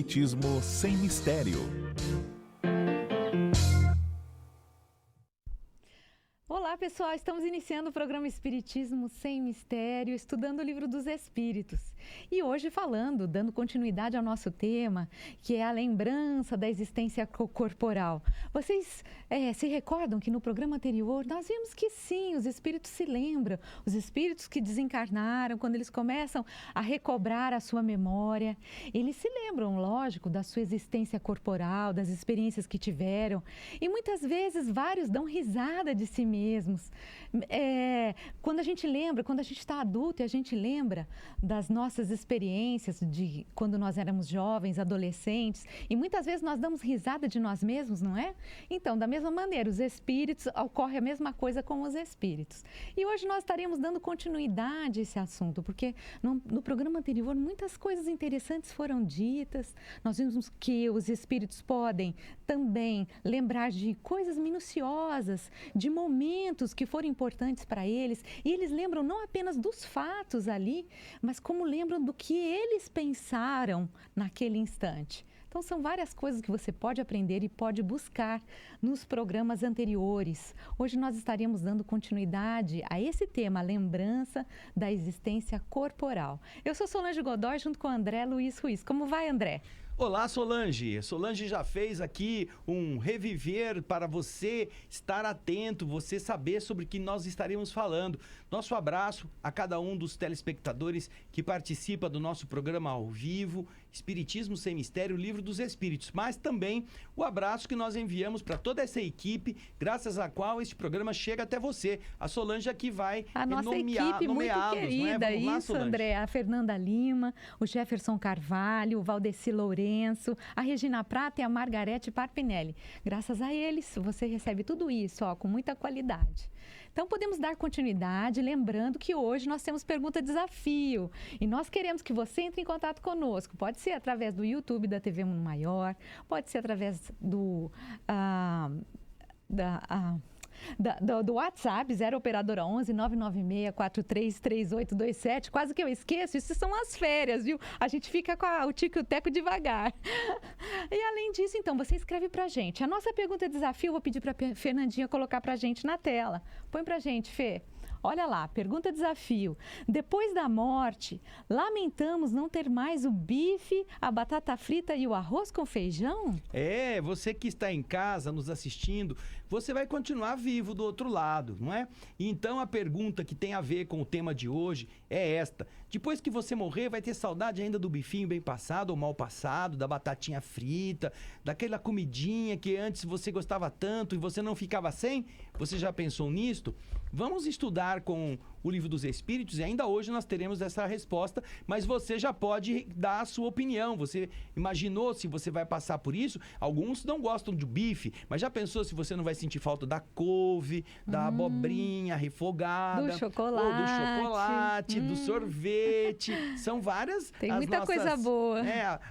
Espiritismo sem mistério. Olá pessoal, estamos iniciando o programa Espiritismo Sem Mistério, estudando o Livro dos Espíritos. E hoje dando continuidade ao nosso tema, que é a lembrança da existência corporal. Vocês se recordam que no programa anterior nós vimos que sim, os espíritos se lembram, os espíritos que desencarnaram, quando eles começam a recobrar a sua memória, eles se lembram, lógico, da sua existência corporal, das experiências que tiveram. E muitas vezes vários dão risada de si mesmos. Quando a gente está adulto e a gente lembra das nossas experiências de quando nós éramos jovens, adolescentes, e muitas vezes nós damos risada de nós mesmos, não é? Então, da mesma maneira, os espíritos, ocorre a mesma coisa com os espíritos. E hoje nós estaremos dando continuidade a esse assunto, porque no programa anterior muitas coisas interessantes foram ditas. Nós vimos que os espíritos podem também lembrar de coisas minuciosas, de momentos que foram importantes para eles, e eles lembram não apenas dos fatos ali, mas como lembram do que eles pensaram naquele instante. Então, são várias coisas que você pode aprender e pode buscar nos programas anteriores. Hoje nós estaremos dando continuidade a esse tema, a lembrança da existência corporal. Eu sou Solange Godoy, junto com André Luiz Ruiz. Como vai, André? Olá, Solange. Solange já fez aqui um reviver para você estar atento, você saber sobre o que nós estaremos falando. Nosso abraço a cada um dos telespectadores que participa do nosso programa ao vivo, Espiritismo Sem Mistério, Livro dos Espíritos, mas também o abraço que nós enviamos para toda essa equipe, graças à qual este programa chega até você. A Solange aqui vai a nossa equipe muito querida, né? Isso, lá, André, a Fernanda Lima, o Jefferson Carvalho, o Valdeci Lourenço, a Regina Prata e a Margarete Parpinelli. Graças a eles, você recebe tudo isso, com muita qualidade. Então, podemos dar continuidade, lembrando que hoje nós temos pergunta-desafio e nós queremos que você entre em contato conosco. Pode ser através do YouTube da TV Mundo Maior, pode ser através do WhatsApp, 0 Operadora 11 996 433827. Quase que eu esqueço, isso são as férias, viu? A gente fica com o tico e o teco devagar. E além disso, então, você escreve pra gente. A nossa pergunta-desafio, eu vou pedir pra Fernandinha colocar pra gente na tela. Põe pra gente, Fê. Olha lá, pergunta-desafio. Depois da morte, lamentamos não ter mais o bife, a batata frita e o arroz com feijão? Você que está em casa nos assistindo, você vai continuar vivo do outro lado, não é? Então a pergunta que tem a ver com o tema de hoje é esta. Depois que você morrer, vai ter saudade ainda do bifinho bem passado ou mal passado, da batatinha frita, daquela comidinha que antes você gostava tanto e você não ficava sem? Você já pensou nisto? Vamos estudar com o Livro dos Espíritos e ainda hoje nós teremos essa resposta, mas você já pode dar a sua opinião. Você imaginou se você vai passar por isso? Alguns não gostam de bife, mas já pensou se você não vai sentir falta da couve, da abobrinha refogada, do chocolate, do sorvete? São várias Tem muita nossas, coisa boa.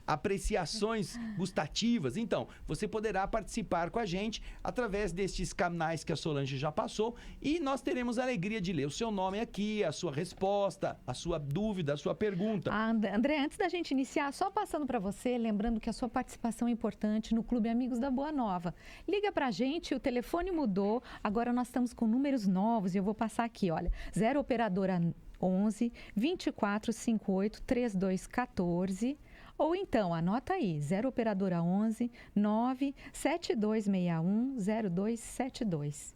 Apreciações gustativas. Então, você poderá participar com a gente através destes canais que a Solange já passou e nós teremos a alegria de ler o seu nome aqui, a sua resposta, a sua dúvida, a sua pergunta. André, antes da gente iniciar, só passando para você, lembrando que a sua participação é importante no Clube Amigos da Boa Nova. Liga para a gente, o telefone mudou, agora nós estamos com números novos e eu vou passar aqui, olha, 0 Operadora 11 24 58 3214. Ou então, anota aí, 0 Operadora 11 9 7261 0272.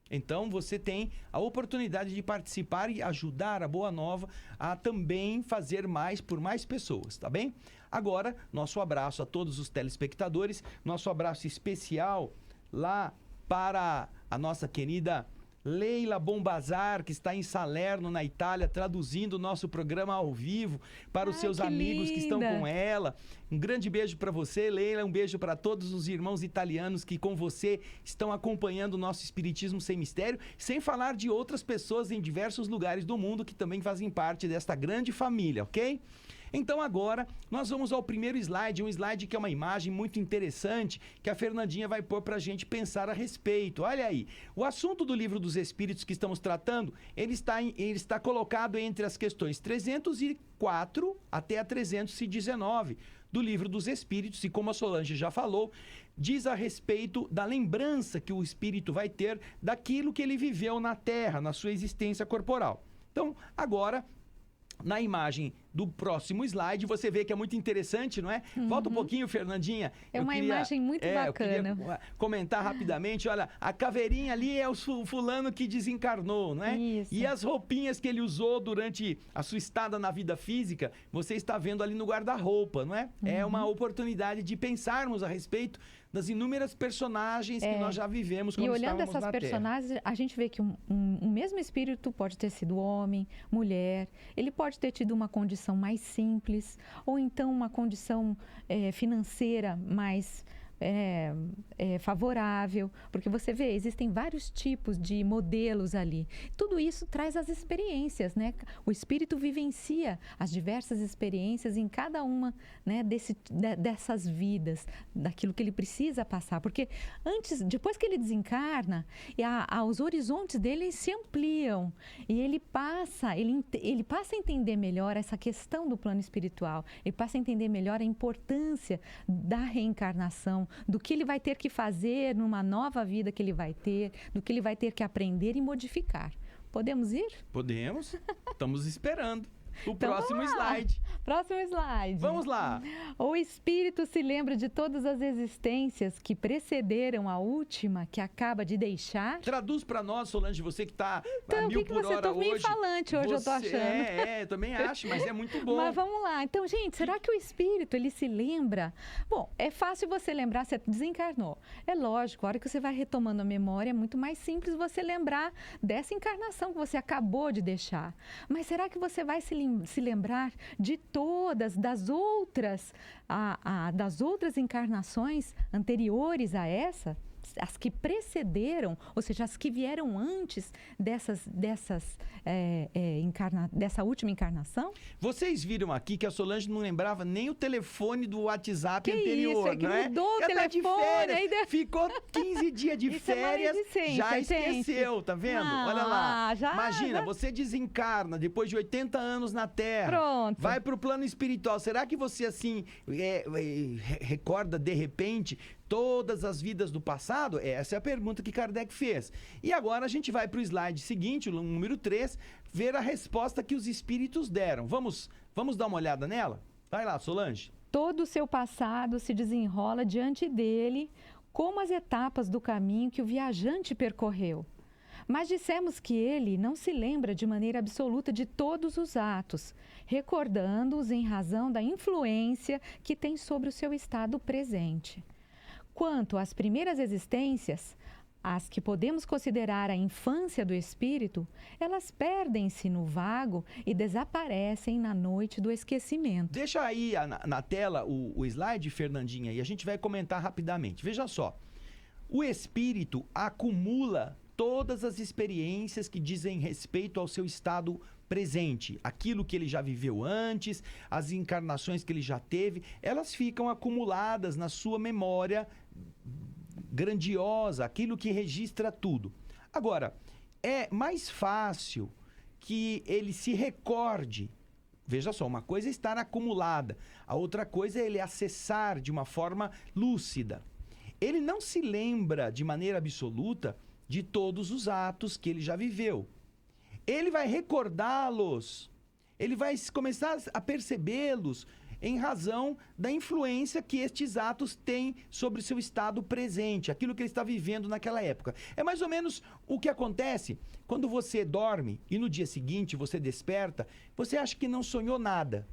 Então, você tem a oportunidade de participar e ajudar a Boa Nova a também fazer mais por mais pessoas, tá bem? Agora, nosso abraço a todos os telespectadores, nosso abraço especial lá para a nossa querida Leila Bombazar, que está em Salerno, na Itália, traduzindo o nosso programa ao vivo para os seus amigos que estão com ela. Um grande beijo para você, Leila, um beijo para todos os irmãos italianos que com você estão acompanhando o nosso Espiritismo Sem Mistério, sem falar de outras pessoas em diversos lugares do mundo que também fazem parte desta grande família, ok? Então agora nós vamos ao primeiro slide, um slide que é uma imagem muito interessante que a Fernandinha vai pôr para a gente pensar a respeito. Olha aí, o assunto do Livro dos Espíritos que estamos tratando, ele está colocado entre as questões 304 até a 319 do Livro dos Espíritos, e como a Solange já falou, diz a respeito da lembrança que o espírito vai ter daquilo que ele viveu na Terra, na sua existência corporal. Então, agora, na imagem do próximo slide, você vê que é muito interessante, não é? Volta um pouquinho, Fernandinha. É uma imagem muito bacana. Eu queria comentar rapidamente, olha, a caveirinha ali é o fulano que desencarnou, não é? Isso. E as roupinhas que ele usou durante a sua estada na vida física, você está vendo ali no guarda-roupa, não é? É uma oportunidade de pensarmos a respeito das inúmeras personagens que nós já vivemos quando estávamos na Terra. E olhando essas personagens, a gente vê que um mesmo espírito pode ter sido homem, mulher, ele pode ter tido uma condição mais simples, ou então uma condição financeira mais favorável, porque você vê, existem vários tipos de modelos ali. Tudo isso traz as experiências, né? O espírito vivencia as diversas experiências em cada uma, né, dessas vidas, daquilo que ele precisa passar, porque depois que ele desencarna, os horizontes dele se ampliam e ele passa a entender melhor essa questão do plano espiritual, ele passa a entender melhor a importância da reencarnação, do que ele vai ter que fazer numa nova vida que ele vai ter, do que ele vai ter que aprender e modificar. Podemos ir? Podemos. Estamos esperando. O Então, próximo slide. Próximo slide. Vamos lá. O espírito se lembra de todas as existências que precederam a última que acaba de deixar? Traduz para nós, Solange, você que está Então, a 1000 por hora hoje. Tô meio falante hoje, eu tô achando. Eu também acho, mas é muito bom. Mas vamos lá. Então, gente, será que o espírito, ele se lembra? Bom, é fácil você lembrar, você desencarnou. É lógico, a hora que você vai retomando a memória, é muito mais simples você lembrar dessa encarnação que você acabou de deixar. Mas será que você vai se lembrar de todas, das outras encarnações anteriores a essa? As que precederam, ou seja, as que vieram antes dessa última encarnação? Vocês viram aqui que a Solange não lembrava nem o telefone do WhatsApp que anterior, isso, não é? Mudou o telefone. De férias, ficou 15 dias de férias, já esqueceu, gente. tá vendo? Olha lá. Imagina, já. você desencarna depois de 80 anos na Terra. Pronto. Vai pro plano espiritual. Será que você, assim, recorda de repente todas as vidas do passado? Essa é a pergunta que Kardec fez. E agora a gente vai para o slide seguinte, o número 3, ver a resposta que os espíritos deram. Vamos dar uma olhada nela? Vai lá, Solange. Todo o seu passado se desenrola diante dele, como as etapas do caminho que o viajante percorreu. Mas dissemos que ele não se lembra de maneira absoluta de todos os atos, recordando-os em razão da influência que tem sobre o seu estado presente. Quanto às primeiras existências, as que podemos considerar a infância do espírito, elas perdem-se no vago e desaparecem na noite do esquecimento. Deixa aí na tela o slide, Fernandinha, e a gente vai comentar rapidamente. Veja só, o espírito acumula todas as experiências que dizem respeito ao seu estado presente, aquilo que ele já viveu antes, as encarnações que ele já teve, elas ficam acumuladas na sua memória grandiosa, aquilo que registra tudo. Agora, é mais fácil que ele se recorde. Veja só, uma coisa é estar acumulada, a outra coisa é ele acessar de uma forma lúcida. Ele não se lembra de maneira absoluta de todos os atos que ele já viveu. Ele vai recordá-los, ele vai começar a percebê-los em razão da influência que estes atos têm sobre o seu estado presente, aquilo que ele está vivendo naquela época. É mais ou menos o que acontece quando você dorme e no dia seguinte você desperta, você acha que não sonhou nada.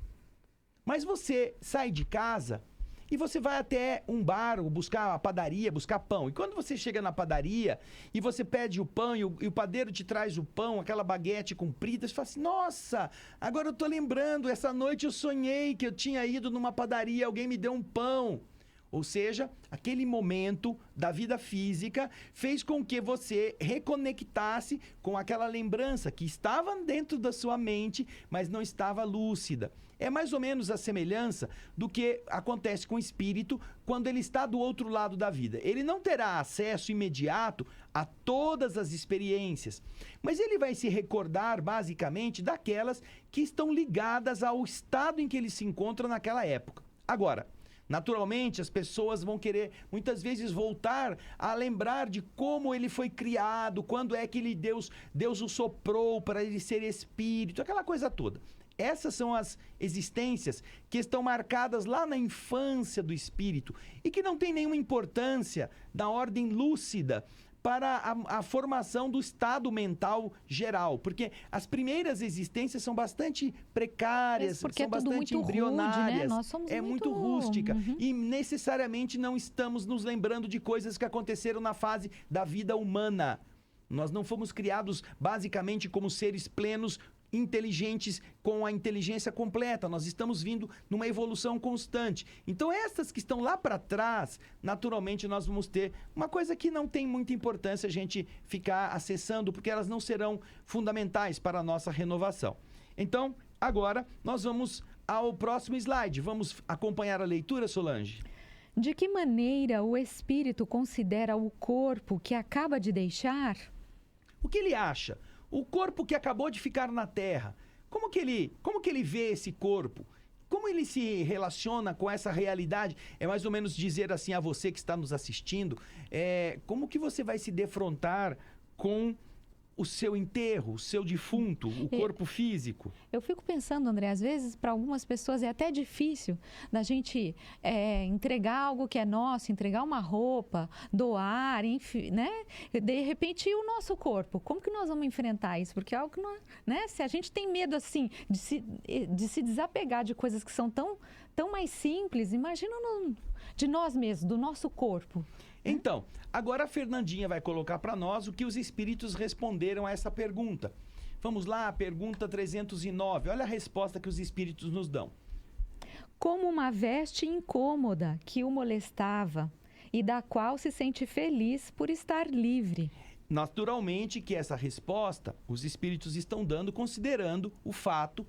Mas você sai de casa e você vai até um bar, ou buscar a padaria, buscar pão. E quando você chega na padaria e você pede o pão e o padeiro te traz o pão, aquela baguete comprida, você fala assim, nossa, agora eu tô lembrando, essa noite eu sonhei que eu tinha ido numa padaria, alguém me deu um pão. Ou seja, aquele momento da vida física fez com que você reconectasse com aquela lembrança que estava dentro da sua mente, mas não estava lúcida. É mais ou menos a semelhança do que acontece com o espírito quando ele está do outro lado da vida. Ele não terá acesso imediato a todas as experiências, mas ele vai se recordar basicamente daquelas que estão ligadas ao estado em que ele se encontra naquela época. Agora, naturalmente, as pessoas vão querer, muitas vezes, voltar a lembrar de como ele foi criado, quando é que Deus o soprou para ele ser espírito, aquela coisa toda. Essas são as existências que estão marcadas lá na infância do espírito e que não tem nenhuma importância na ordem lúcida para a formação do estado mental geral, porque as primeiras existências são bastante precárias, são bastante muito embrionárias, rude, né? Nós somos muito rústica e necessariamente não estamos nos lembrando de coisas que aconteceram na fase da vida humana. Nós não fomos criados basicamente como seres plenos, inteligentes, com a inteligência completa. Nós estamos vindo numa evolução constante. Então, essas que estão lá para trás, naturalmente nós vamos ter uma coisa que não tem muita importância a gente ficar acessando, porque elas não serão fundamentais para a nossa renovação. Então, agora nós vamos ao próximo slide. Vamos acompanhar a leitura, Solange? De que maneira o espírito considera o corpo que acaba de deixar? O que ele acha? O corpo que acabou de ficar na Terra, como que ele vê esse corpo? Como ele se relaciona com essa realidade? É mais ou menos dizer assim a você que está nos assistindo, como que você vai se defrontar com o seu enterro, o seu defunto, o corpo físico? Eu fico pensando, André, às vezes para algumas pessoas é até difícil da gente entregar algo que é nosso, entregar uma roupa, doar, enfim, né? De repente, e o nosso corpo? Como que nós vamos enfrentar isso? Porque é algo que não, né? Se a gente tem medo assim de se desapegar de coisas que são tão mais simples, imagina de nós mesmos, do nosso corpo. Então, agora a Fernandinha vai colocar para nós o que os espíritos responderam a essa pergunta. Vamos lá, pergunta 309. Olha a resposta que os espíritos nos dão. Como uma veste incômoda que o molestava e da qual se sente feliz por estar livre. Naturalmente que essa resposta os espíritos estão dando considerando o fato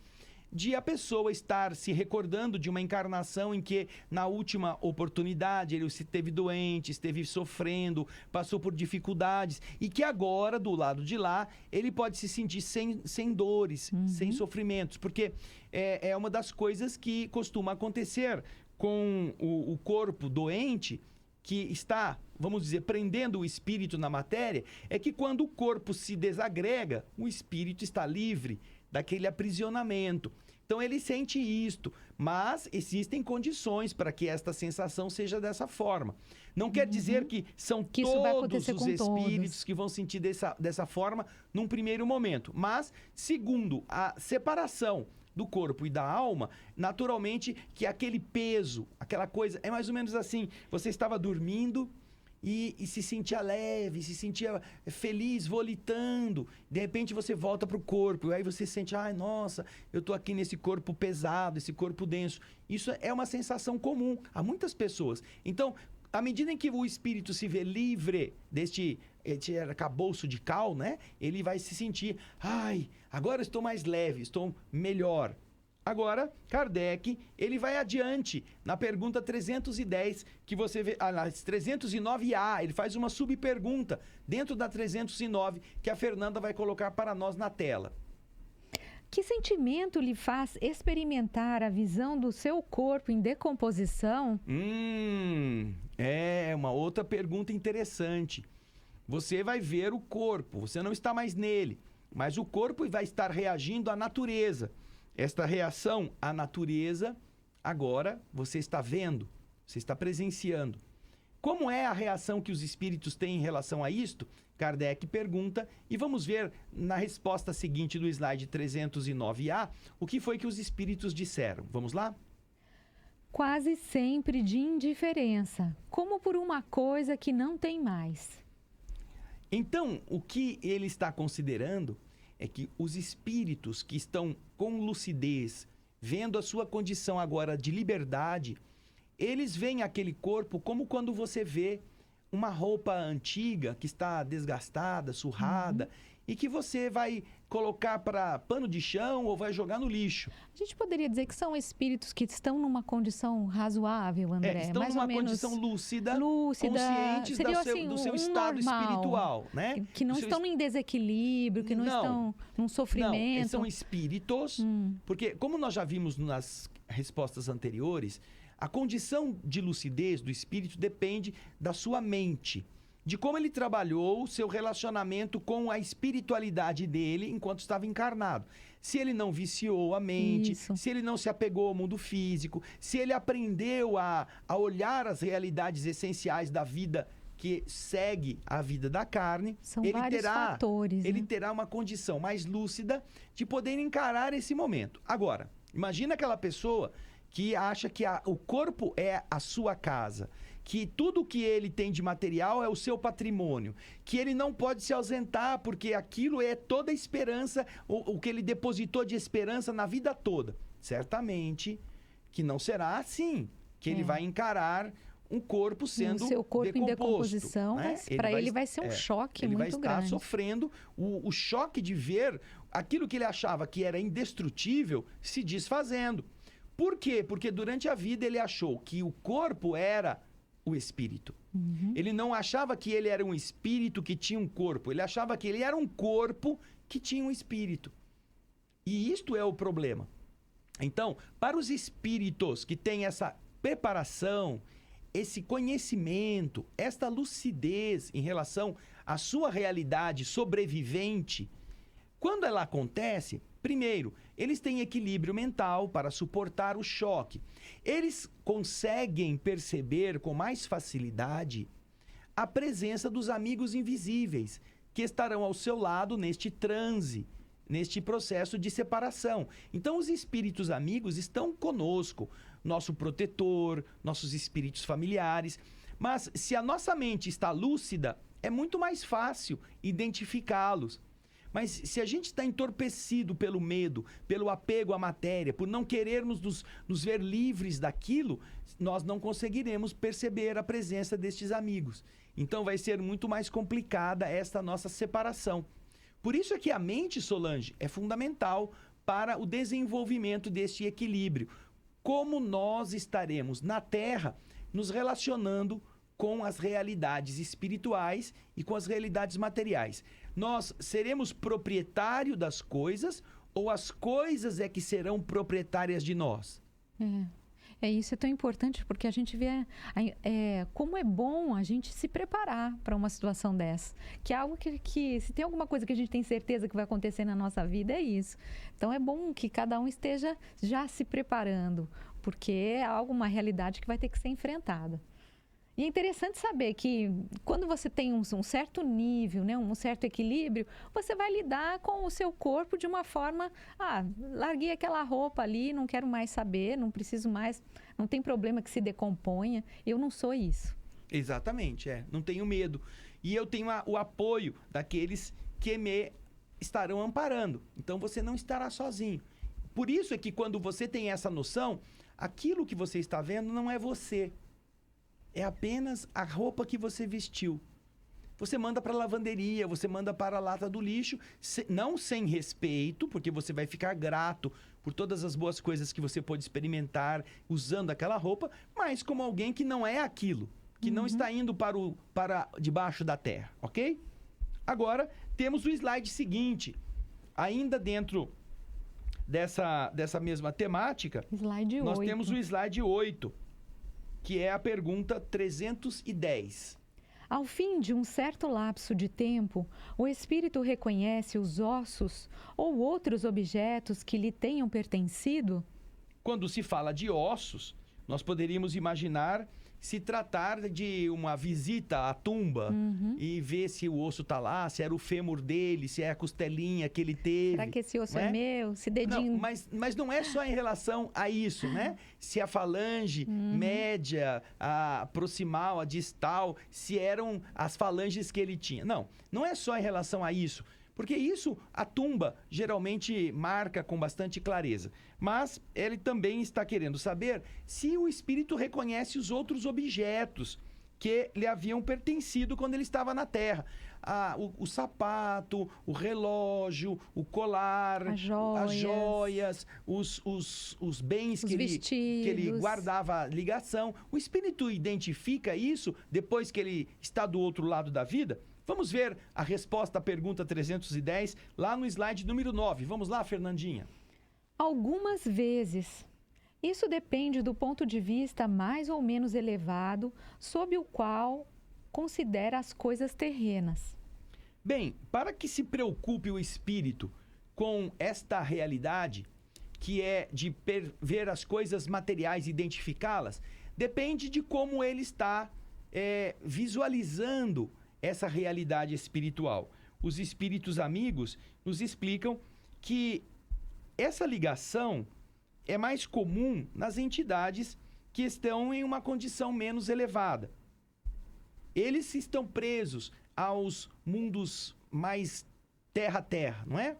de a pessoa estar se recordando de uma encarnação em que, na última oportunidade, ele esteve doente, esteve sofrendo, passou por dificuldades, e que agora, do lado de lá, ele pode se sentir sem dores, sem sofrimentos, porque é uma das coisas que costuma acontecer com o corpo doente, que está, vamos dizer, prendendo o espírito na matéria, é que quando o corpo se desagrega, o espírito está livre daquele aprisionamento. Então ele sente isto, mas existem condições para que esta sensação seja dessa forma. Não quer dizer que são todos os espíritos que vão sentir dessa forma num primeiro momento, mas segundo a separação do corpo e da alma, naturalmente que aquele peso, aquela coisa, é mais ou menos assim, você estava dormindo e se sentia leve, se sentia feliz, volitando. De repente você volta para o corpo, e aí você sente, ai, nossa, eu estou aqui nesse corpo pesado, esse corpo denso. Isso é uma sensação comum a muitas pessoas. Então, à medida em que o espírito se vê livre deste arcabouço de cal, né? Ele vai se sentir, ai, agora estou mais leve, estou melhor. Agora, Kardec, ele vai adiante na pergunta 310, que você vê, 309A, ele faz uma subpergunta dentro da 309, que a Fernanda vai colocar para nós na tela. Que sentimento lhe faz experimentar a visão do seu corpo em decomposição? É uma outra pergunta interessante. Você vai ver o corpo, você não está mais nele, mas o corpo vai estar reagindo à natureza. Esta reação à natureza, agora você está vendo, você está presenciando. Como é a reação que os espíritos têm em relação a isto? Kardec pergunta, e vamos ver na resposta seguinte do slide 309A, o que foi que os espíritos disseram. Vamos lá? Quase sempre de indiferença, como por uma coisa que não tem mais. Então, o que ele está considerando é que os espíritos que estão com lucidez, vendo a sua condição agora de liberdade, eles veem aquele corpo como quando você vê uma roupa antiga que está desgastada, surrada, e que você vai colocar para pano de chão ou vai jogar no lixo. A gente poderia dizer que são espíritos que estão numa condição razoável, André. Estão mais numa ou menos condição lúcida, conscientes do seu estado espiritual, né? Que não estão em desequilíbrio, que não estão num sofrimento. Não, são espíritos, porque como nós já vimos nas respostas anteriores, A condição de lucidez do espírito depende da sua mente, de como ele trabalhou o seu relacionamento com a espiritualidade dele enquanto estava encarnado. Se ele não viciou a mente, Isso. se ele não se apegou ao mundo físico, se ele aprendeu a olhar as realidades essenciais da vida que segue a vida da carne, São ele vários fatores, ele né? terá uma condição mais lúcida de poder encarar esse momento. Agora, imagina aquela pessoa que acha que o corpo é a sua casa, que tudo que ele tem de material é o seu patrimônio, que ele não pode se ausentar porque aquilo é toda a esperança, o que ele depositou de esperança na vida toda. Certamente que não será assim, que ele vai encarar um corpo sendo o seu corpo em decomposto, decomposição, né? para ele vai ser um choque ele muito vai estar grande. sofrendo o choque de ver aquilo que ele achava que era indestrutível se desfazendo. Por quê? Porque durante a vida ele achou que o corpo era o espírito. Ele não achava que ele era um espírito que tinha um corpo. Ele achava que ele era um corpo que tinha um espírito. E isto é o problema. Então, para os espíritos que têm essa preparação, esse conhecimento, esta lucidez em relação à sua realidade sobrevivente, quando ela acontece, primeiro, eles têm equilíbrio mental para suportar o choque. Eles conseguem perceber com mais facilidade a presença dos amigos invisíveis que estarão ao seu lado neste transe, neste processo de separação. Então, os espíritos amigos estão conosco, nosso protetor, nossos espíritos familiares. Mas se a nossa mente está lúcida, é muito mais fácil identificá-los. Mas se a gente está entorpecido pelo medo, pelo apego à matéria, por não querermos nos ver livres daquilo, nós não conseguiremos perceber a presença destes amigos. Então vai ser muito mais complicada esta nossa separação. Por isso é que a mente, Solange, é fundamental para o desenvolvimento deste equilíbrio. Como nós estaremos na Terra nos relacionando com as realidades espirituais e com as realidades materiais. Nós seremos proprietário das coisas ou as coisas é que serão proprietárias de nós? Isso é tão importante porque a gente vê como é bom a gente se preparar para uma situação dessa. Que é algo que se tem alguma coisa que a gente tem certeza que vai acontecer na nossa vida, é isso. Então é bom que cada um esteja já se preparando, porque é uma realidade que vai ter que ser enfrentada. E é interessante saber que quando você tem um certo nível, né, um certo equilíbrio, você vai lidar com o seu corpo de uma forma, larguei aquela roupa ali, não quero mais saber, não preciso mais, não tem problema que se decomponha, eu não sou isso. Exatamente, não tenho medo. E eu tenho o apoio daqueles que me estarão amparando. Então você não estará sozinho. Por isso é que quando você tem essa noção, aquilo que você está vendo não é você. É apenas a roupa que você vestiu. Você manda para a lavanderia, você manda para a lata do lixo, não sem respeito, porque você vai ficar grato por todas as boas coisas que você pode experimentar usando aquela roupa, mas como alguém que não é aquilo, que não está indo para debaixo da terra, ok? Agora, temos o slide seguinte, ainda dentro dessa mesma temática, Slide nós 8. temos o slide 8, que é a pergunta 310. Ao fim de um certo lapso de tempo, o espírito reconhece os ossos ou outros objetos que lhe tenham pertencido? Quando se fala de ossos, nós poderíamos imaginar se tratar de uma visita à tumba e ver se o osso está lá, se era o fêmur dele, se é a costelinha que ele teve. Será que esse osso né? é meu? Esse dedinho... Não, mas não é só em relação a isso, né? Se a falange média, a proximal, a distal, se eram as falanges que ele tinha. Não é só em relação a isso. Porque isso a tumba geralmente marca com bastante clareza. Mas ele também está querendo saber se o espírito reconhece os outros objetos que lhe haviam pertencido quando ele estava na Terra. O sapato, o relógio, o colar, as joias, os bens que ele guardava ligação. O espírito identifica isso depois que ele está do outro lado da vida? Vamos ver a resposta à pergunta 310 lá no slide número 9. Vamos lá, Fernandinha. Algumas vezes Isso depende do ponto de vista mais ou menos elevado, sob o qual considera as coisas terrenas. Bem, para que se preocupe o espírito com esta realidade, que é de ver as coisas materiais e identificá-las, depende de como ele está visualizando essa realidade espiritual. Os espíritos amigos nos explicam que essa ligação é mais comum nas entidades que estão em uma condição menos elevada. Eles estão presos aos mundos mais terra-terra, não é?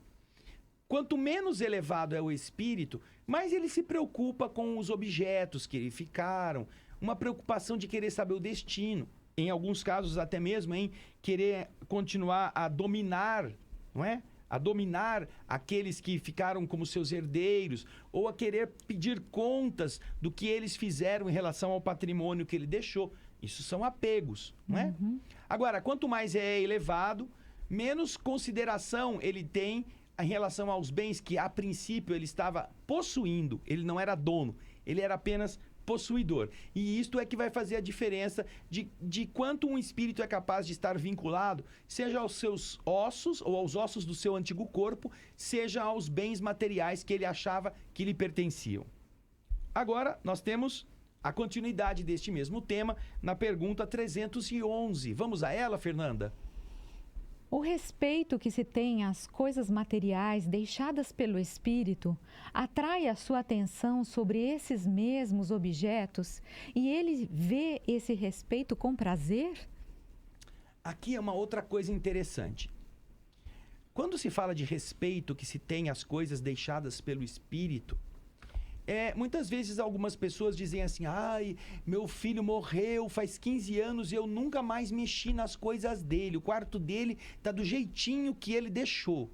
Quanto menos elevado é o espírito, mais ele se preocupa com os objetos que ficaram, uma preocupação de querer saber o destino. Em alguns casos, até mesmo em querer continuar a dominar, não é? A dominar aqueles que ficaram como seus herdeiros, ou a querer pedir contas do que eles fizeram em relação ao patrimônio que ele deixou. Isso são apegos, não é? Agora, quanto mais é elevado, menos consideração ele tem em relação aos bens que, a princípio, ele estava possuindo. Ele não era dono, ele era apenas possuidor. E isto é que vai fazer a diferença de quanto um espírito é capaz de estar vinculado, seja aos seus ossos ou aos ossos do seu antigo corpo, seja aos bens materiais que ele achava que lhe pertenciam. Agora, nós temos a continuidade deste mesmo tema na pergunta 311. Vamos a ela, Fernanda? O respeito que se tem às coisas materiais deixadas pelo espírito atrai a sua atenção sobre esses mesmos objetos e ele vê esse respeito com prazer? Aqui é uma outra coisa interessante. Quando se fala de respeito que se tem às coisas deixadas pelo espírito, muitas vezes algumas pessoas dizem assim: ai, meu filho morreu faz 15 anos e eu nunca mais mexi nas coisas dele, o quarto dele está do jeitinho que ele deixou.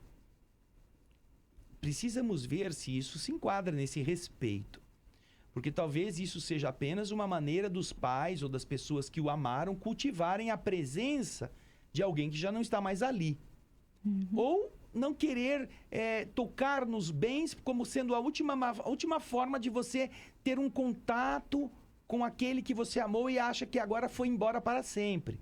Precisamos ver se isso se enquadra nesse respeito, porque talvez isso seja apenas uma maneira dos pais ou das pessoas que o amaram cultivarem a presença de alguém que já não está mais ali. Ou não querer tocar nos bens como sendo a última forma de você ter um contato com aquele que você amou e acha que agora foi embora para sempre.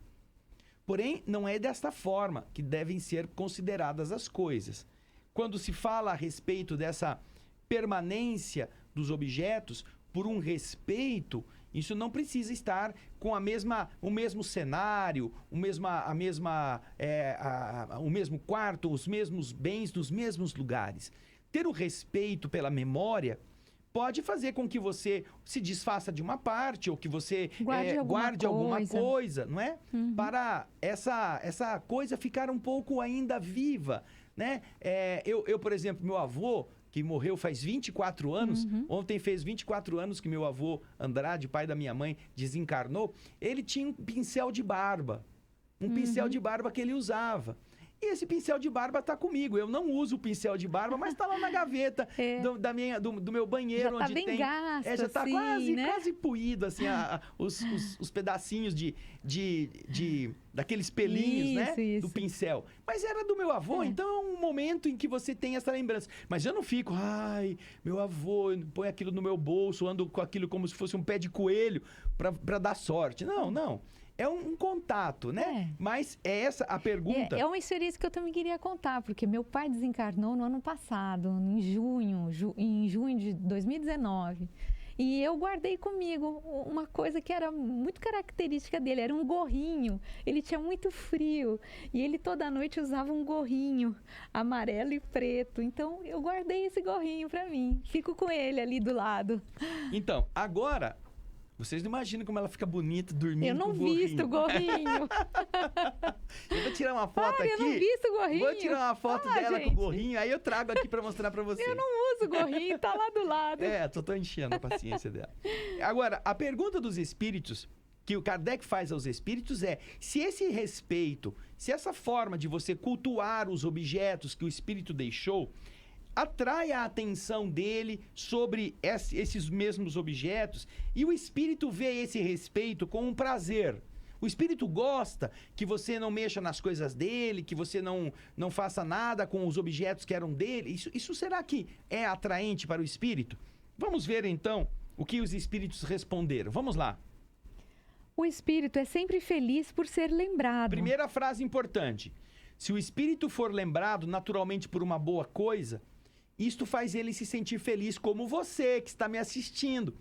Porém, não é desta forma que devem ser consideradas as coisas. Quando se fala a respeito dessa permanência dos objetos, por um respeito, isso não precisa estar com o mesmo cenário, o mesmo quarto, os mesmos bens nos mesmos lugares. Ter o respeito pela memória pode fazer com que você se desfaça de uma parte ou que você guarde alguma coisa, não é? Para essa coisa ficar um pouco ainda viva, né? Eu, por exemplo, meu avô, que morreu faz 24 anos, ontem fez 24 anos que meu avô Andrade, pai da minha mãe, desencarnou, ele tinha um pincel de barba, pincel de barba que ele usava. E esse pincel de barba está comigo. Eu não uso o pincel de barba, mas está lá na gaveta do meu banheiro. Já está bem gasto, já está assim, quase puído, assim, os pedacinhos daqueles pelinhos, isso. do pincel. Mas era do meu avô, então é um momento em que você tem essa lembrança. Mas eu não fico, ai, meu avô, põe aquilo no meu bolso, ando com aquilo como se fosse um pé de coelho para dar sorte. Não. É um contato, né? Mas é essa a pergunta. É uma experiência que eu também queria contar, porque meu pai desencarnou no ano passado, em junho de 2019. E eu guardei comigo uma coisa que era muito característica dele, era um gorrinho. Ele tinha muito frio e ele toda noite usava um gorrinho amarelo e preto. Então eu guardei esse gorrinho para mim. Fico com ele ali do lado. Então, agora, vocês não imaginam como ela fica bonita dormindo eu não com o gorrinho. visto o gorrinho. Eu vou tirar uma foto aqui. Eu não visto o gorrinho. Vou tirar uma foto dela com o gorrinho, aí eu trago aqui para mostrar para vocês. Eu não uso o gorrinho, tá lá do lado. Tô enchendo a paciência dela. Agora, a pergunta dos espíritos, que o Kardec faz aos espíritos é: se esse respeito, se essa forma de você cultuar os objetos que o espírito deixou, atrai a atenção dele sobre esses mesmos objetos e o espírito vê esse respeito com um prazer. O espírito gosta que você não mexa nas coisas dele, que você não faça nada com os objetos que eram dele. Isso será que é atraente para o espírito? Vamos ver então o que os espíritos responderam. Vamos lá. O espírito é sempre feliz por ser lembrado. Primeira frase importante. Se o espírito for lembrado naturalmente por uma boa coisa, isto faz ele se sentir feliz, como você que está me assistindo.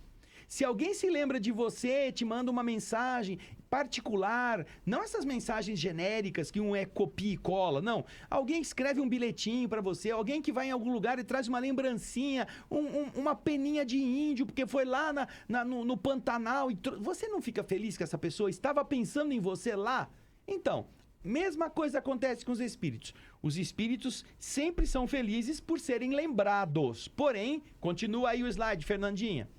Se alguém se lembra de você, te manda uma mensagem particular, não essas mensagens genéricas que um é copia e cola, não. Alguém escreve um bilhetinho para você, alguém que vai em algum lugar e traz uma lembrancinha, uma peninha de índio, porque foi lá no Pantanal. Você não fica feliz que essa pessoa estava pensando em você lá? Então, mesma coisa acontece com os espíritos. Os espíritos sempre são felizes por serem lembrados. Porém, continua aí o slide, Fernandinha.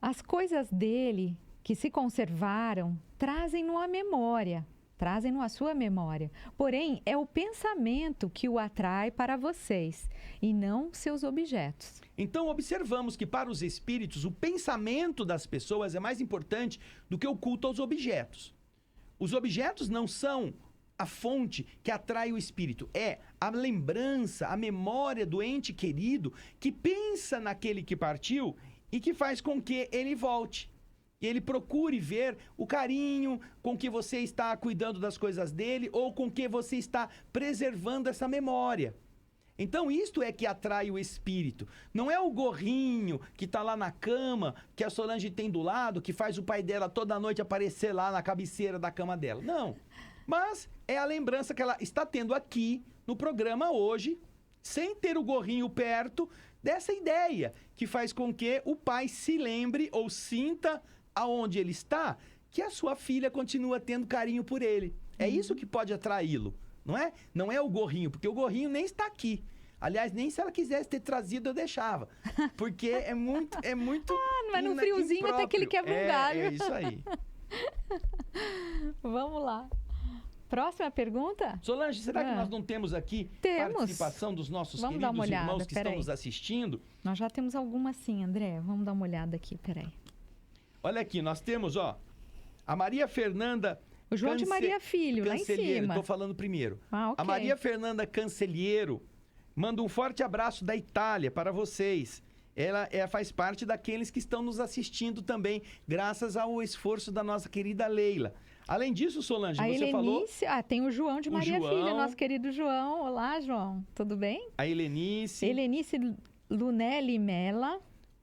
As coisas dele que se conservaram trazem-no à memória, trazem-no à sua memória. Porém, é o pensamento que o atrai para vocês e não seus objetos. Então, observamos que para os espíritos, o pensamento das pessoas é mais importante do que o culto aos objetos. Os objetos não são a fonte que atrai o espírito, é a lembrança, a memória do ente querido que pensa naquele que partiu e que faz com que ele volte. Que ele procure ver o carinho com que você está cuidando das coisas dele ou com que você está preservando essa memória. Então, isto é que atrai o espírito. Não é o gorrinho que está lá na cama, que a Solange tem do lado, que faz o pai dela toda noite aparecer lá na cabeceira da cama dela. Não. Mas é a lembrança que ela está tendo aqui no programa hoje, sem ter o gorrinho perto, dessa ideia que faz com que o pai se lembre ou sinta aonde ele está, que a sua filha continua tendo carinho por ele. É isso que pode atraí-lo, não é? Não é o gorrinho, porque o gorrinho nem está aqui. Aliás, nem se ela quisesse ter trazido, eu deixava. Porque é muito mas no friozinho impróprio. até que ele quebra um galho. É isso aí. Vamos lá. Próxima pergunta? Solange, será que nós não temos aqui participação dos nossos Vamos dar uma queridos olhada, irmãos que estão nos assistindo? Nós já temos algumas sim, André. Vamos dar uma olhada aqui, peraí. Olha aqui, nós temos, a Maria Fernanda... O João de Maria Filho, lá em cima. Estou falando primeiro. Okay. A Maria Fernanda Cancelheiro manda um forte abraço da Itália para vocês. Ela faz parte daqueles que estão nos assistindo também, graças ao esforço da nossa querida Leila. Além disso, Solange, você falou... tem o João de Maria Filho, nosso querido João. Olá, João. Tudo bem? A Helenice. Helenice Lunelli Mela.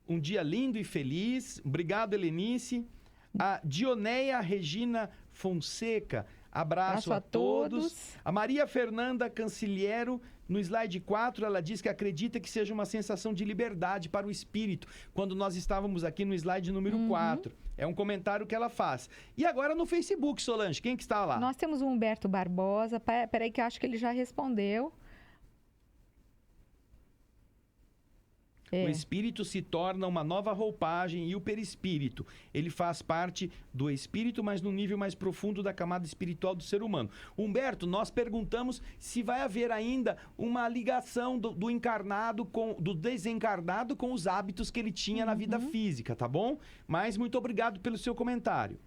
Um dia lindo e feliz. Obrigado, Helenice. A Dioneia Regina Fonseca. Abraço a todos. A Maria Fernanda Canciliero, no slide 4, ela diz que acredita que seja uma sensação de liberdade para o espírito, quando nós estávamos aqui no slide número 4. É um comentário que ela faz. E agora no Facebook, Solange, quem que está lá? Nós temos o Humberto Barbosa. Peraí que eu acho que ele já respondeu. O espírito se torna uma nova roupagem e o perispírito. Ele faz parte do espírito, mas no nível mais profundo da camada espiritual do ser humano. Humberto, nós perguntamos se vai haver ainda uma ligação do encarnado do desencarnado com os hábitos que ele tinha na vida física, tá bom? Mas muito obrigado pelo seu comentário.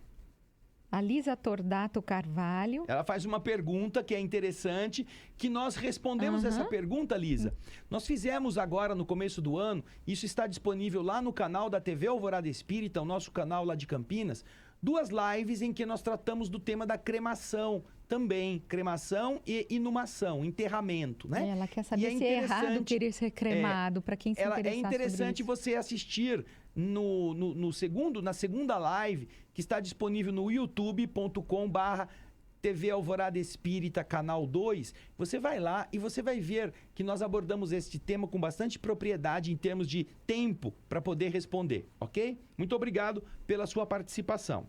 A Lisa Tordato Carvalho. Ela faz uma pergunta que é interessante, que nós respondemos essa pergunta, Lisa. Nós fizemos agora, no começo do ano, isso está disponível lá no canal da TV Alvorada Espírita, o nosso canal lá de Campinas, 2 lives em que nós tratamos do tema da cremação também. Cremação e inumação, enterramento, né? Ela quer saber se é errado querer ser cremado, para quem se interessar. É interessante você assistir na segunda live, que está disponível no youtube.com/TV Alvorada Espírita, canal 2. Você vai lá e você vai ver que nós abordamos este tema com bastante propriedade em termos de tempo para poder responder, ok? Muito obrigado pela sua participação.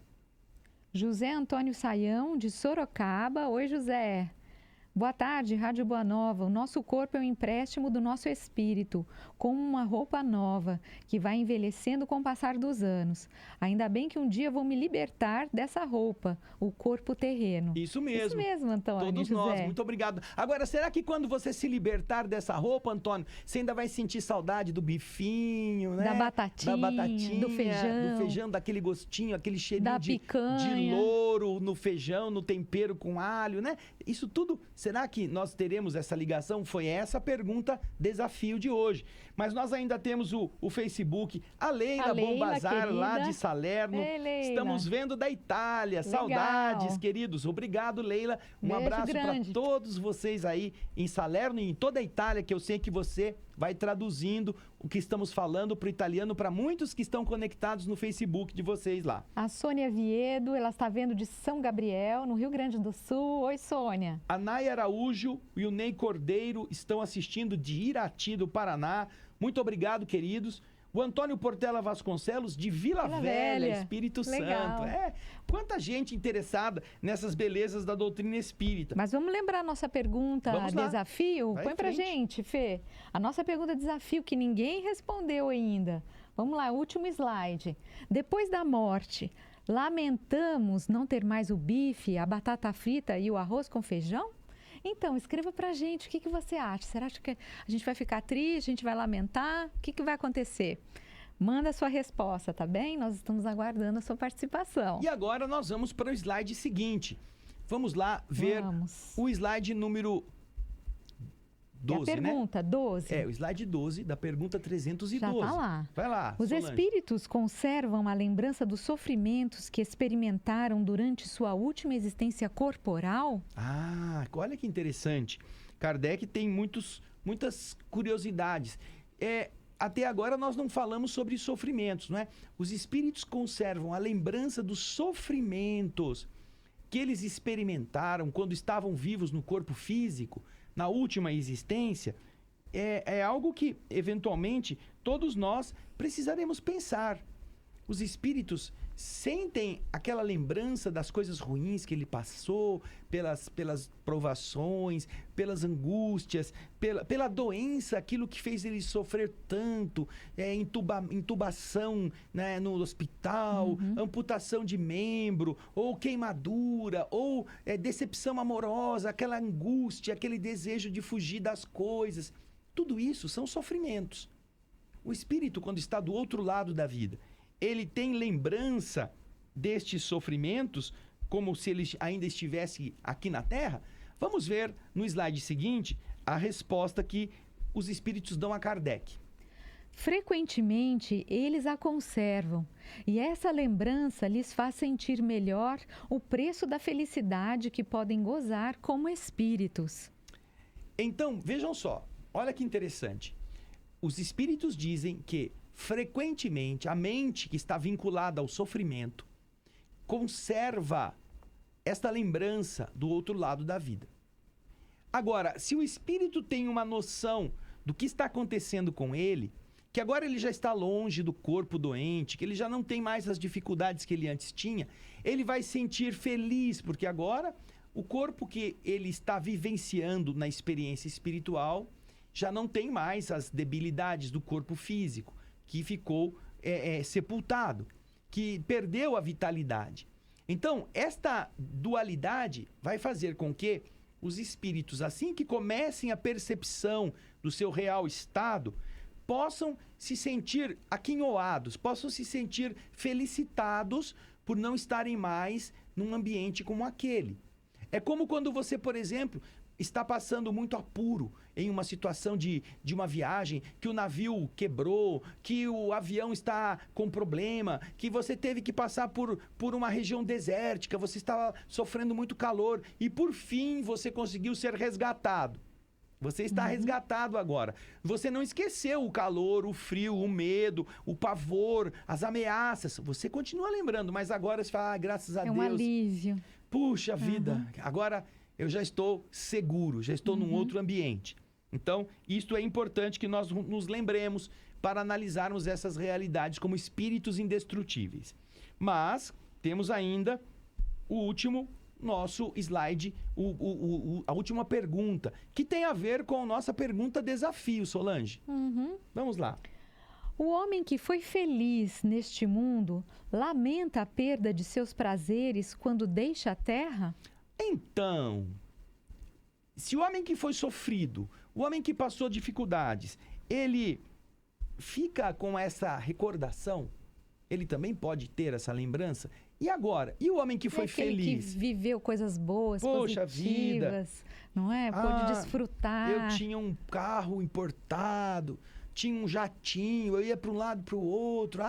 José Antônio Saião, de Sorocaba. Oi, José. Boa tarde, Rádio Boa Nova. O nosso corpo é um empréstimo do nosso espírito, como uma roupa nova, que vai envelhecendo com o passar dos anos. Ainda bem que um dia vou me libertar dessa roupa, o corpo terreno. Isso mesmo. Isso mesmo, Antônio. Todos nós, muito obrigado. Agora, será que quando você se libertar dessa roupa, Antônio, você ainda vai sentir saudade do bifinho, né? Da batatinha, do feijão, daquele gostinho, aquele cheirinho da picanha, de louro no feijão, no tempero com alho, né? Isso tudo... será que nós teremos essa ligação? Foi essa a pergunta desafio de hoje. Mas nós ainda temos o Facebook, a Leila Bombazar, lá de Salerno. Ei, Leila. Estamos vendo da Itália. Legal. Saudades, queridos. Obrigado, Leila. Um Beijo abraço para grande. todos vocês aí em Salerno e em toda a Itália, que eu sei que você vai traduzindo o que estamos falando para o italiano para muitos que estão conectados no Facebook de vocês lá. A Sônia Viedo, ela está vendo de São Gabriel, no Rio Grande do Sul. Oi, Sônia. A Nay Araújo e o Ney Cordeiro estão assistindo de Irati, do Paraná. Muito obrigado, queridos. O Antônio Portela Vasconcelos, de Vila Velha, Espírito Legal. Santo. Quanta gente interessada nessas belezas da doutrina espírita. Mas vamos lembrar a nossa pergunta Vamos lá. desafio? Vai Põe em pra frente. gente, Fê. A nossa pergunta desafio que ninguém respondeu ainda. Vamos lá, último slide. Depois da morte, lamentamos não ter mais o bife, a batata frita e o arroz com feijão? Então, escreva pra gente o que você acha. Será que a gente vai ficar triste, a gente vai lamentar? O que vai acontecer? Manda a sua resposta, tá bem? Nós estamos aguardando a sua participação. E agora nós vamos para o slide seguinte. Vamos lá ver o slide número 12, e a pergunta, né? 12. O slide 12 da pergunta 312. Já tá lá. Vai lá, Os Solange. espíritos conservam a lembrança dos sofrimentos que experimentaram durante sua última existência corporal? Ah, olha que interessante. Kardec tem muitas curiosidades. Até agora nós não falamos sobre sofrimentos, não é? Os espíritos conservam a lembrança dos sofrimentos que eles experimentaram quando estavam vivos no corpo físico, na última existência. É algo que, eventualmente, todos nós precisaremos pensar. Os espíritos sentem aquela lembrança das coisas ruins que ele passou, pelas provações, pelas angústias, pela doença, aquilo que fez ele sofrer tanto, intubação, né, no hospital, amputação de membro, ou queimadura, ou decepção amorosa, aquela angústia, aquele desejo de fugir das coisas. Tudo isso são sofrimentos. O espírito, quando está do outro lado da vida, ele tem lembrança destes sofrimentos, como se ele ainda estivesse aqui na Terra? Vamos ver no slide seguinte a resposta que os espíritos dão a Kardec. Frequentemente, eles a conservam, e essa lembrança lhes faz sentir melhor o preço da felicidade que podem gozar como espíritos. Então, vejam só, olha que interessante. Os espíritos dizem que frequentemente, a mente que está vinculada ao sofrimento conserva esta lembrança do outro lado da vida. Agora, se o espírito tem uma noção do que está acontecendo com ele, que agora ele já está longe do corpo doente, que ele já não tem mais as dificuldades que ele antes tinha, ele vai sentir feliz, porque agora o corpo que ele está vivenciando na experiência espiritual já não tem mais as debilidades do corpo físico, que ficou sepultado, que perdeu a vitalidade. Então, esta dualidade vai fazer com que os espíritos, assim que comecem a percepção do seu real estado, possam se sentir aquinhoados, possam se sentir felicitados por não estarem mais num ambiente como aquele. É como quando você, por exemplo, está passando muito apuro em uma situação de uma viagem, que o navio quebrou, que o avião está com problema, que você teve que passar por uma região desértica, você estava sofrendo muito calor e, por fim, você conseguiu ser resgatado. Você está resgatado agora. Você não esqueceu o calor, o frio, o medo, o pavor, as ameaças. Você continua lembrando, mas agora você fala, graças a Deus. É um alívio. Puxa vida, agora eu já estou seguro, já estou num outro ambiente. Então, isto é importante que nós nos lembremos para analisarmos essas realidades como espíritos indestrutíveis. Mas temos ainda o último nosso slide, a última pergunta, que tem a ver com a nossa pergunta desafio, Solange. Vamos lá. O homem que foi feliz neste mundo lamenta a perda de seus prazeres quando deixa a terra? Então, se o homem que foi sofrido, o homem que passou dificuldades, ele fica com essa recordação, ele também pode ter essa lembrança, E agora? E o homem que foi aquele feliz? que viveu coisas boas, Poxa positivas, não é? Pôde desfrutar. Eu tinha um carro importado, tinha um jatinho, eu ia para um lado para o outro.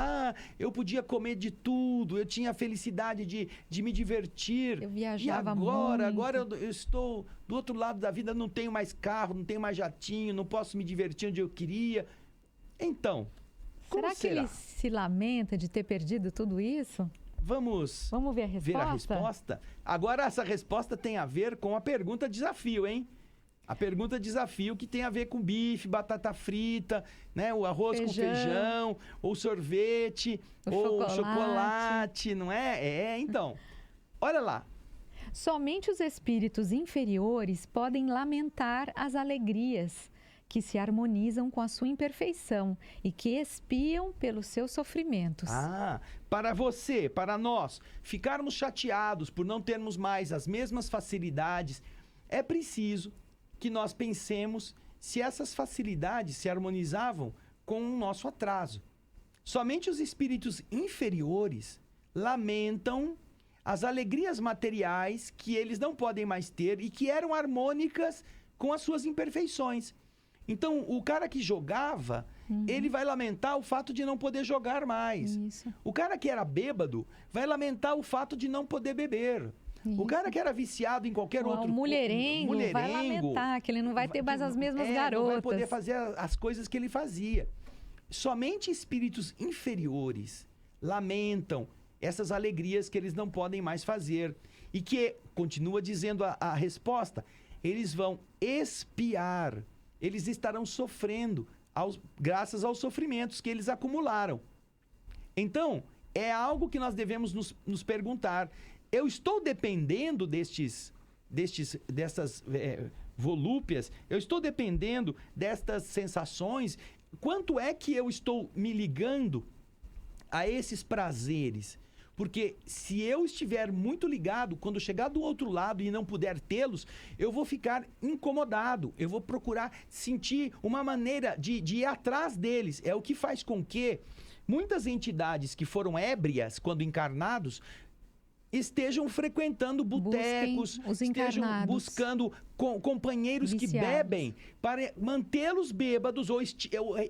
Eu podia comer de tudo, eu tinha a felicidade de me divertir. Eu viajava agora eu estou do outro lado da vida, não tenho mais carro, não tenho mais jatinho, não posso me divertir onde eu queria. Então, será que ele se lamenta de ter perdido tudo isso? Vamos ver a resposta? Agora, essa resposta tem a ver com a pergunta desafio, hein? A pergunta desafio que tem a ver com bife, batata frita, né? O arroz com feijão, ou sorvete, ou chocolate, não é? Então, olha lá. Somente os espíritos inferiores podem lamentar as alegrias que se harmonizam com a sua imperfeição e que expiam pelos seus sofrimentos. Para você, para nós, ficarmos chateados por não termos mais as mesmas facilidades, é preciso que nós pensemos se essas facilidades se harmonizavam com o nosso atraso. Somente os espíritos inferiores lamentam as alegrias materiais que eles não podem mais ter e que eram harmônicas com as suas imperfeições. Então, o cara que jogava, ele vai lamentar o fato de não poder jogar mais. Isso. O cara que era bêbado vai lamentar o fato de não poder beber. Isso. O cara que era viciado em qualquer outro... mulherengo vai lamentar que ele não vai ter mais as mesmas garotas. Não vai poder fazer as coisas que ele fazia. Somente espíritos inferiores lamentam essas alegrias que eles não podem mais fazer. E que, continua dizendo a resposta, eles vão expiar. Eles estarão sofrendo graças aos sofrimentos que eles acumularam. Então, é algo que nós devemos nos perguntar. Eu estou dependendo dessas volúpias? Eu estou dependendo destas sensações? Quanto é que eu estou me ligando a esses prazeres? Porque se eu estiver muito ligado, quando chegar do outro lado e não puder tê-los, eu vou ficar incomodado. Eu vou procurar sentir uma maneira de ir atrás deles. É o que faz com que muitas entidades que foram ébrias quando encarnados estejam frequentando botecos, estejam buscando companheiros viciados, que bebem para mantê-los bêbados ou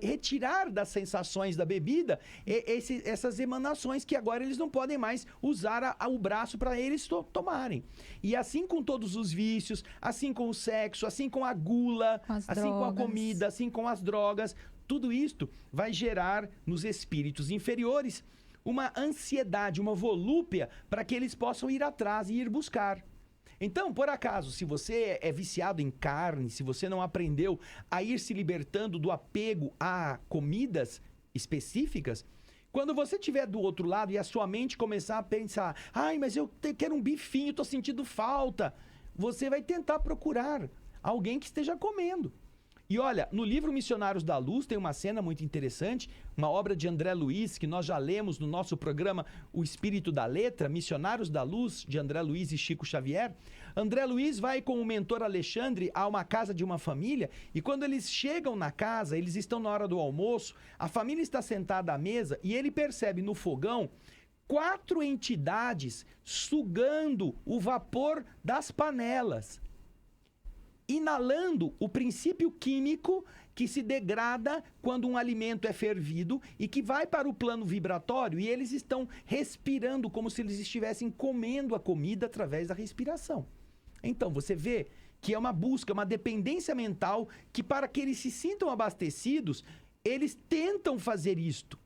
retirar das sensações da bebida essas emanações que agora eles não podem mais usar o braço para eles tomarem. E assim com todos os vícios, assim com o sexo, assim com a gula, assim com a comida, assim com as drogas, tudo isto vai gerar nos espíritos inferiores uma ansiedade, uma volúpia para que eles possam ir atrás e ir buscar. Então, por acaso, se você é viciado em carne, se você não aprendeu a ir se libertando do apego a comidas específicas, quando você estiver do outro lado e a sua mente começar a pensar, mas eu quero um bifinho, estou sentindo falta, você vai tentar procurar alguém que esteja comendo. E olha, no livro Missionários da Luz tem uma cena muito interessante, uma obra de André Luiz, que nós já lemos no nosso programa O Espírito da Letra, Missionários da Luz, de André Luiz e Chico Xavier. André Luiz vai com o mentor Alexandre a uma casa de uma família e quando eles chegam na casa, eles estão na hora do almoço, a família está sentada à mesa e ele percebe no fogão 4 entidades sugando o vapor das panelas, inalando o princípio químico que se degrada quando um alimento é fervido e que vai para o plano vibratório e eles estão respirando como se eles estivessem comendo a comida através da respiração. Então, você vê que é uma busca, uma dependência mental que para que eles se sintam abastecidos, eles tentam fazer isto.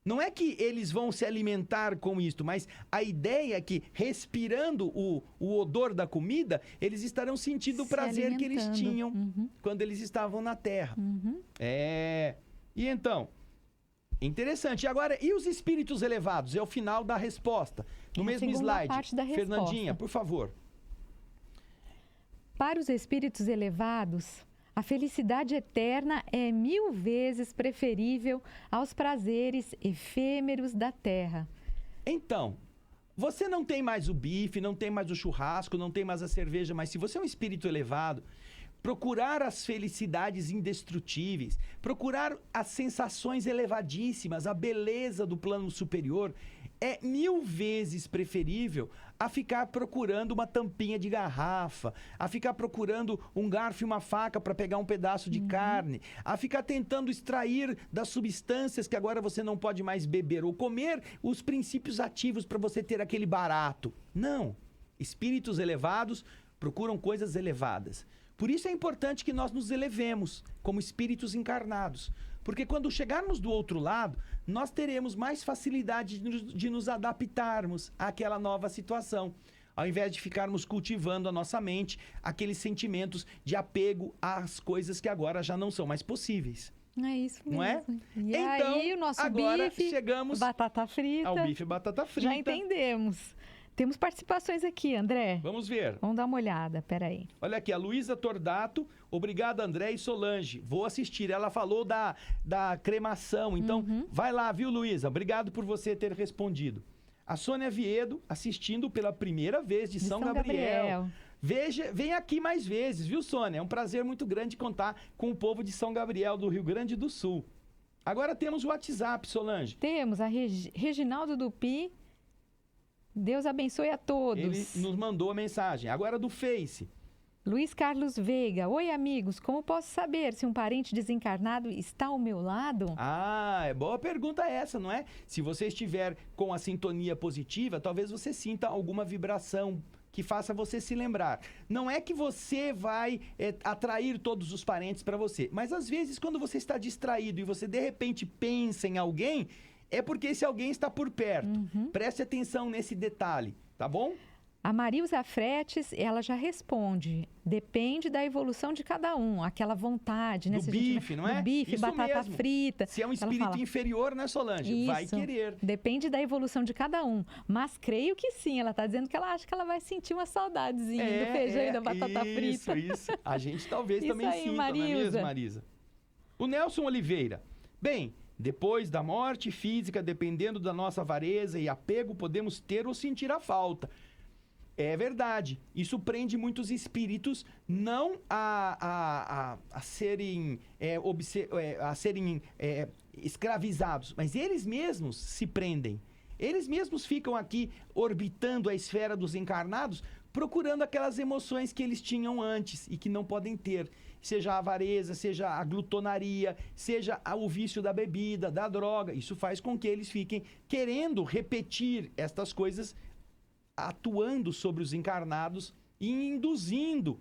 Não é que eles vão se alimentar com isto, mas a ideia é que, respirando o odor da comida, eles estarão sentindo o prazer que eles tinham quando eles estavam na Terra. E então, interessante. Agora, e os espíritos elevados? É o final da resposta. No mesmo slide. Parte da Fernandinha, por favor. Para os espíritos elevados, a felicidade eterna é 1000 vezes preferível aos prazeres efêmeros da terra. Então, você não tem mais o bife, não tem mais o churrasco, não tem mais a cerveja, mas se você é um espírito elevado, procurar as felicidades indestrutíveis, procurar as sensações elevadíssimas, a beleza do plano superior, é 1000 vezes preferível a ficar procurando uma tampinha de garrafa, a ficar procurando um garfo e uma faca para pegar um pedaço de carne, a ficar tentando extrair das substâncias que agora você não pode mais beber ou comer os princípios ativos para você ter aquele barato. Não. Espíritos elevados procuram coisas elevadas. Por isso é importante que nós nos elevemos como espíritos encarnados. Porque quando chegarmos do outro lado, nós teremos mais facilidade de nos adaptarmos àquela nova situação. Ao invés de ficarmos cultivando a nossa mente aqueles sentimentos de apego às coisas que agora já não são mais possíveis. É isso mesmo. Não é? E então, aí, o nosso agora bife, chegamos batata frita. ao bife e batata frita. Já entendemos. Temos participações aqui, André. Vamos ver. Vamos dar uma olhada, peraí. Olha aqui, a Luísa Tordato. Obrigado, André e Solange. Vou assistir. Ela falou da cremação. Então, vai lá, viu, Luísa? Obrigado por você ter respondido. A Sônia Viedo, assistindo pela primeira vez de São Gabriel. Vem aqui mais vezes, viu, Sônia? É um prazer muito grande contar com o povo de São Gabriel, do Rio Grande do Sul. Agora temos o WhatsApp, Solange. Temos a Reginaldo Dupi. Deus abençoe a todos. Ele nos mandou a mensagem. Agora do Face. Luiz Carlos Veiga. Oi, amigos. Como posso saber se um parente desencarnado está ao meu lado? Ah, é boa pergunta essa, não é? Se você estiver com a sintonia positiva, talvez você sinta alguma vibração que faça você se lembrar. Não é que você vai atrair todos os parentes para você, mas às vezes quando você está distraído e você de repente pensa em alguém, é porque esse alguém está por perto. Preste atenção nesse detalhe, tá bom? A Marilza Fretes, ela já responde. Depende da evolução de cada um. Aquela vontade, né? Do bife, não é? Do bife, Isso batata mesmo. frita. Se é um espírito inferior, né, Solange? Vai Isso. querer. Depende da evolução de cada um. Mas creio que sim. Ela está dizendo que ela acha que ela vai sentir uma saudadezinha do feijão e da batata frita. Isso. A gente talvez Isso também aí, sinta, Marilza. não é mesmo, Marisa? O Nelson Oliveira. Bem, depois da morte física, dependendo da nossa avareza e apego, podemos ter ou sentir a falta. É verdade. Isso prende muitos espíritos não a serem escravizados, mas eles mesmos se prendem. Eles mesmos ficam aqui orbitando a esfera dos encarnados, procurando aquelas emoções que eles tinham antes e que não podem ter. Seja a avareza, seja a glutonaria, seja o vício da bebida, da droga. Isso faz com que eles fiquem querendo repetir estas coisas, atuando sobre os encarnados e induzindo,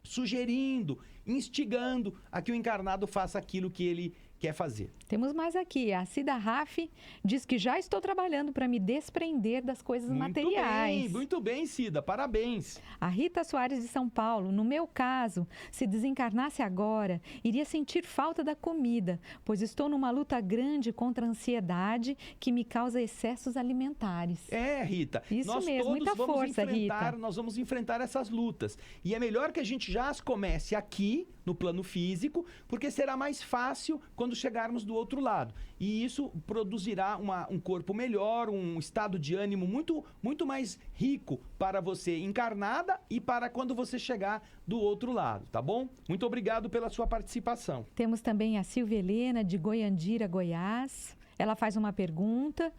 sugerindo, instigando a que o encarnado faça aquilo que ele quer fazer. Temos mais aqui. A Cida Raff diz que já estou trabalhando para me desprender das coisas materiais. Muito bem, Cida. Parabéns. A Rita Soares de São Paulo. No meu caso, se desencarnasse agora, iria sentir falta da comida, pois estou numa luta grande contra a ansiedade que me causa excessos alimentares. É, Rita. Isso nós mesmo, todos muita vamos força, enfrentar, Rita. Nós vamos enfrentar essas lutas. E é melhor que a gente já as comece aqui, no plano físico, porque será mais fácil quando chegarmos do outro lado. E isso produzirá um corpo melhor, um estado de ânimo muito mais rico para você encarnada e para quando você chegar do outro lado, tá bom? Muito obrigado pela sua participação. Temos também a Silvia Helena, de Goiandira, Goiás. Ela faz uma pergunta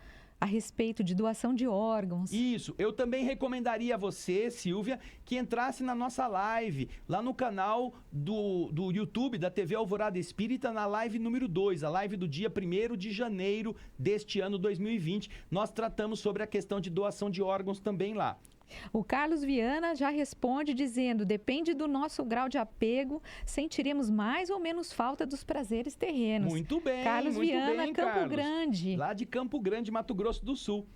a respeito de doação de órgãos. Isso, eu também recomendaria a você, Silvia, que entrasse na nossa live, lá no canal do YouTube, da TV Alvorada Espírita, na live número 2, a live do dia 1º de janeiro deste ano 2020. Nós tratamos sobre a questão de doação de órgãos também lá. O Carlos Viana já responde dizendo: depende do nosso grau de apego, sentiremos mais ou menos falta dos prazeres terrenos. Muito bem, Carlos muito Viana, bem, Campo Carlos. Grande. Lá de Campo Grande, Mato Grosso do Sul.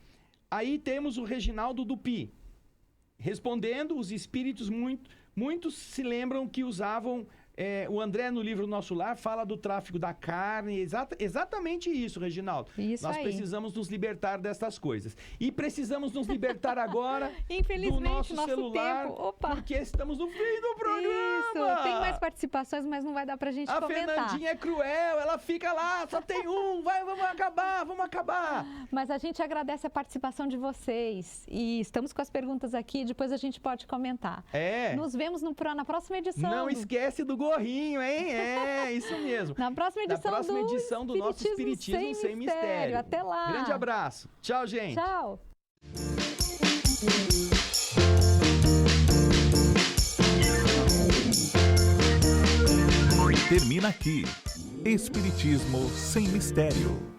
Aí temos o Reginaldo Dupi. Respondendo, os espíritos muitos se lembram que usavam... o André, no livro Nosso Lar, fala do tráfico da carne. Exatamente isso, Reginaldo. Isso Nós aí. precisamos nos libertar dessas coisas. E precisamos nos libertar agora Infelizmente, do nosso celular, tempo. Opa. porque estamos no fim do programa. Isso, tem mais participações, mas não vai dar pra gente A comentar. Fernandinha é cruel, ela fica lá, só tem um, vamos acabar. Mas a gente agradece a participação de vocês. E estamos com as perguntas aqui, depois a gente pode comentar. É. Nos vemos na próxima edição. Não esquece do gorrinho, hein? É, isso mesmo. Na próxima edição, do nosso Espiritismo Sem Mistério. Até lá. Grande abraço. Tchau, gente. Tchau. Termina aqui. Espiritismo Sem Mistério.